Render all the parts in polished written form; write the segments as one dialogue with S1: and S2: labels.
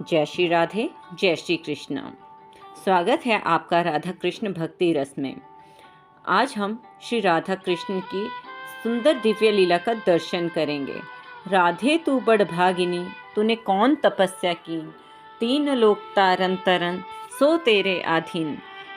S1: जय श्री राधे, जय श्री कृष्ण। स्वागत है आपका राधा कृष्ण भक्ति रस में। आज हम श्री राधा कृष्ण की सुंदर दिव्य लीला का दर्शन करेंगे। राधे तू बड़ भागिनी, तूने कौन तपस्या की, तीन लोक तारन तरन सो तेरे आधीन।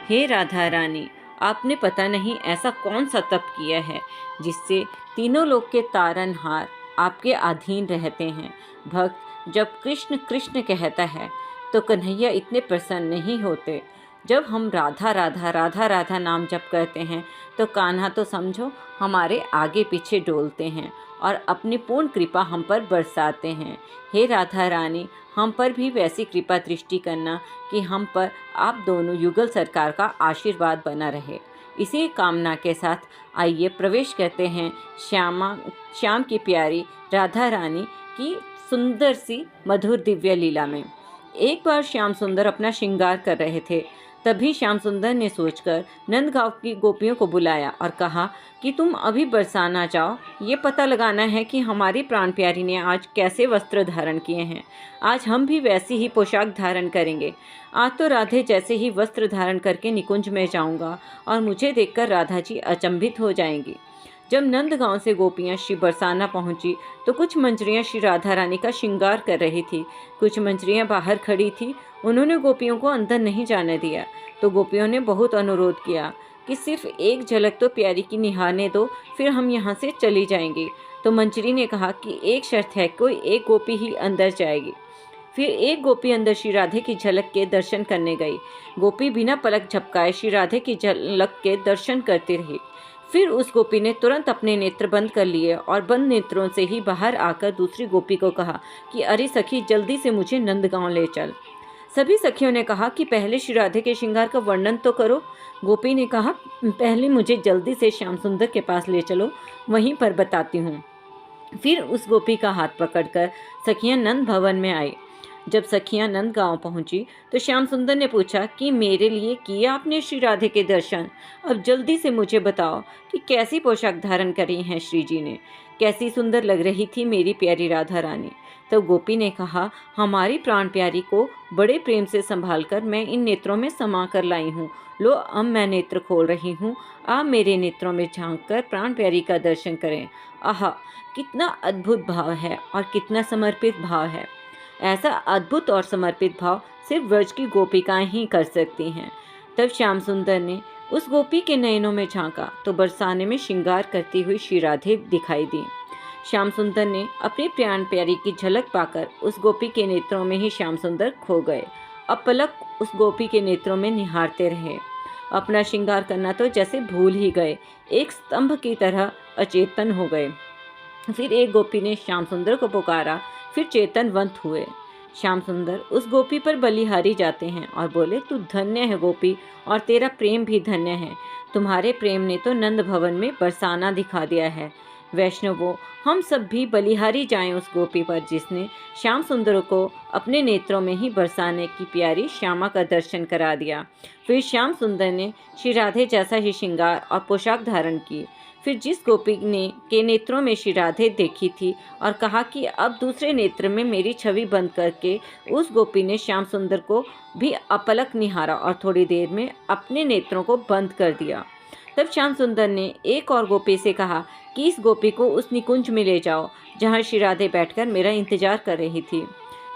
S1: हे राधा रानी, आपने पता नहीं ऐसा कौन सा तप किया है जिससे तीनों लोक के तारनहार आपके अधीन रहते हैं। भक्त जब कृष्ण कृष्ण कहता है तो कन्हैया इतने प्रसन्न नहीं होते। जब हम राधा राधा राधा राधा नाम जप करते हैं तो कान्हा तो समझो हमारे आगे पीछे डोलते हैं और अपनी पूर्ण कृपा हम पर बरसाते हैं। हे राधा रानी, हम पर भी वैसी कृपा दृष्टि करना कि हम पर आप दोनों युगल सरकार का आशीर्वाद बना रहे। इसी कामना के साथ आइए प्रवेश करते हैं श्याम की प्यारी राधा रानी की सुंदर सी मधुर दिव्य लीला में। एक बार श्याम सुंदर अपना श्रृंगार कर रहे थे। तभी श्याम सुंदर ने सोचकर नंदगांव की गोपियों को बुलाया और कहा कि तुम अभी बरसाना जाओ, ये पता लगाना है कि हमारी प्राण प्यारी ने आज कैसे वस्त्र धारण किए हैं। आज हम भी वैसी ही पोशाक धारण करेंगे। आज तो राधे जैसे ही वस्त्र धारण करके निकुंज में जाऊंगा और मुझे देखकर राधा जी अचंभित हो जाएंगी। जब नंदगांव से गोपियां श्री बरसाना पहुंची तो कुछ मंजरियां श्री राधा रानी का श्रृंगार कर रही थी। कुछ मंजरियां बाहर खड़ी थी। उन्होंने गोपियों को अंदर नहीं जाने दिया तो गोपियों ने बहुत अनुरोध किया कि सिर्फ एक झलक तो प्यारी की निहारने दो, फिर हम यहाँ से चली जाएंगे। तो मंजरी ने कहा कि एक शर्त है, कोई एक गोपी ही अंदर जाएगी। फिर एक गोपी अंदर श्री राधे की झलक के दर्शन करने गई। गोपी बिना पलक झपकाए श्री राधे की झलक के दर्शन करती रही। फिर उस गोपी ने तुरंत अपने नेत्र बंद कर लिए और बंद नेत्रों से ही बाहर आकर दूसरी गोपी को कहा कि अरे सखी, जल्दी से मुझे नंदगांव ले चल। सभी सखियों ने कहा कि पहले श्री राधे के श्रृंगार का वर्णन तो करो। गोपी ने कहा पहले मुझे जल्दी से श्याम सुंदर के पास ले चलो, वहीं पर बताती हूँ। फिर उस गोपी का हाथ पकड़कर सखियाँ नंद भवन में आई। जब सखियां नंदगांव पहुंची तो श्याम सुंदर ने पूछा कि मेरे लिए किया आपने श्री राधे के दर्शन? अब जल्दी से मुझे बताओ कि कैसी पोशाक धारण करी हैं श्री जी ने, कैसी सुंदर लग रही थी मेरी प्यारी राधा रानी। तो गोपी ने कहा, हमारी प्राण प्यारी को बड़े प्रेम से संभाल कर मैं इन नेत्रों में समा कर लाई हूँ। लो, अब मैं नेत्र खोल रही हूँ, आप मेरे नेत्रों में झांक कर प्राण प्यारी का दर्शन करें। आहा, कितना अद्भुत भाव है और कितना समर्पित भाव है। ऐसा अद्भुत और समर्पित भाव सिर्फ व्रज की गोपिकाएं ही कर सकती हैं। तब श्याम सुंदर ने उस गोपी के नयनों में झांका तो बरसाने में श्रृंगार करती हुई श्री राधे दिखाई दी। श्याम सुंदर ने अपनी प्राण प्यारी की झलक पाकर उस गोपी के नेत्रों में ही श्याम सुंदर खो गए। अब पलक उस गोपी के नेत्रों में निहारते रहे। अपना श्रृंगार करना तो जैसे भूल ही गए, एक स्तंभ की तरह अचेतन हो गए। फिर एक गोपी ने श्याम सुंदर को पुकारा, फिर चेतनवंत हुए। श्याम सुंदर उस गोपी पर बलिहारी जाते हैं और बोले, तू धन्य है गोपी, और तेरा प्रेम भी धन्य है। तुम्हारे प्रेम ने तो नंद भवन में बरसाना दिखा दिया है। वैष्णवों, हम सब भी बलिहारी जाएं उस गोपी पर जिसने श्याम सुंदर को अपने नेत्रों में ही बरसाने की प्यारी श्यामा का दर्शन करा दिया। फिर श्याम सुंदर ने श्री राधे जैसा ही श्रृंगार और पोशाक धारण की। फिर जिस गोपी ने के नेत्रों में श्री राधे देखी थी और कहा कि अब दूसरे नेत्र में मेरी छवि बंद करके, उस गोपी ने श्याम सुंदर को भी अपलक निहारा और थोड़ी देर में अपने नेत्रों को बंद कर दिया। तब श्याम सुंदर ने एक और गोपी से कहा कि इस गोपी को उस निकुंज में ले जाओ जहाँ श्री राधे बैठकर मेरा इंतजार कर रही थी।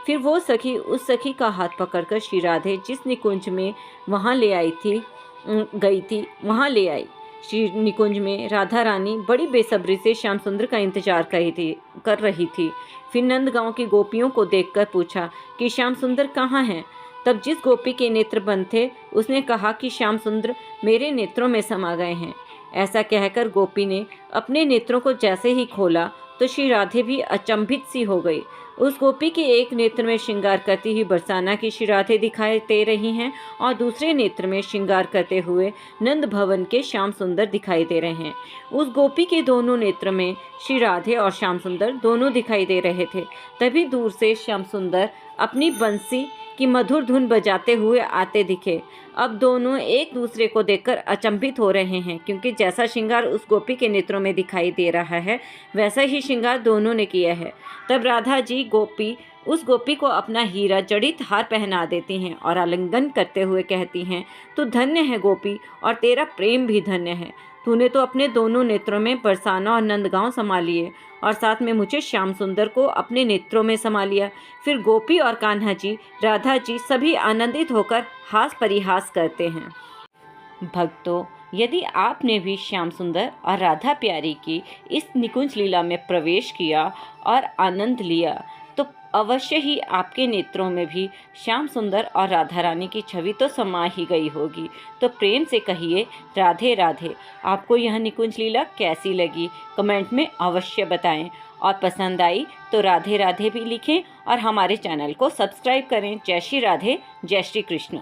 S1: फिर वो सखी उस सखी का हाथ पकड़कर श्री राधे जिस निकुंज में वहाँ ले आई। श्री निकुंज में राधा रानी बड़ी बेसब्री से श्याम सुंदर का इंतजार कर रही थी। फिर नंदगांव की गोपियों को देखकर पूछा कि श्याम सुंदर कहाँ हैं? तब जिस गोपी के नेत्र बंद थे उसने कहा कि श्याम सुंदर मेरे नेत्रों में समा गए हैं। ऐसा कहकर गोपी ने अपने नेत्रों को जैसे ही खोला तो श्री राधे भी अचंभित सी हो गई। उस गोपी के एक नेत्र में श्रृंगार करती हुई बरसाना की श्री राधे दिखाई दे रही हैं और दूसरे नेत्र में श्रृंगार करते हुए नंद भवन के श्याम सुंदर दिखाई दे रहे हैं। उस गोपी के दोनों नेत्र में श्री राधे और श्याम सुंदर दोनों दिखाई दे रहे थे। तभी दूर से श्याम सुंदर अपनी बंसी की मधुर धुन बजाते हुए आते दिखे। अब दोनों एक दूसरे को देखकर अचंभित हो रहे हैं, क्योंकि जैसा श्रृंगार उस गोपी के नेत्रों में दिखाई दे रहा है वैसा ही श्रृंगार दोनों ने किया है। तब राधा जी गोपी उस गोपी को अपना हीरा जड़ित हार पहना देती हैं और आलिंगन करते हुए कहती हैं, तू धन्य है गोपी और तेरा प्रेम भी धन्य है। तूने तो अपने दोनों नेत्रों में बरसाना और नंदगांव समा लिए और साथ में मुझे श्याम सुंदर को अपने नेत्रों में समा लिया। फिर गोपी और कान्हा जी, राधा जी सभी आनंदित होकर हास परिहास करते हैं। भक्तों, यदि आपने भी श्याम सुंदर और राधा प्यारी की इस निकुंज लीला में प्रवेश किया और आनंद लिया तो अवश्य ही आपके नेत्रों में भी श्याम सुंदर और राधा रानी की छवि तो समा ही गई होगी। तो प्रेम से कहिए राधे राधे। आपको यह निकुंज लीला कैसी लगी कमेंट में अवश्य बताएं और पसंद आई तो राधे राधे भी लिखें और हमारे चैनल को सब्सक्राइब करें। जय श्री राधे, जय श्री कृष्ण।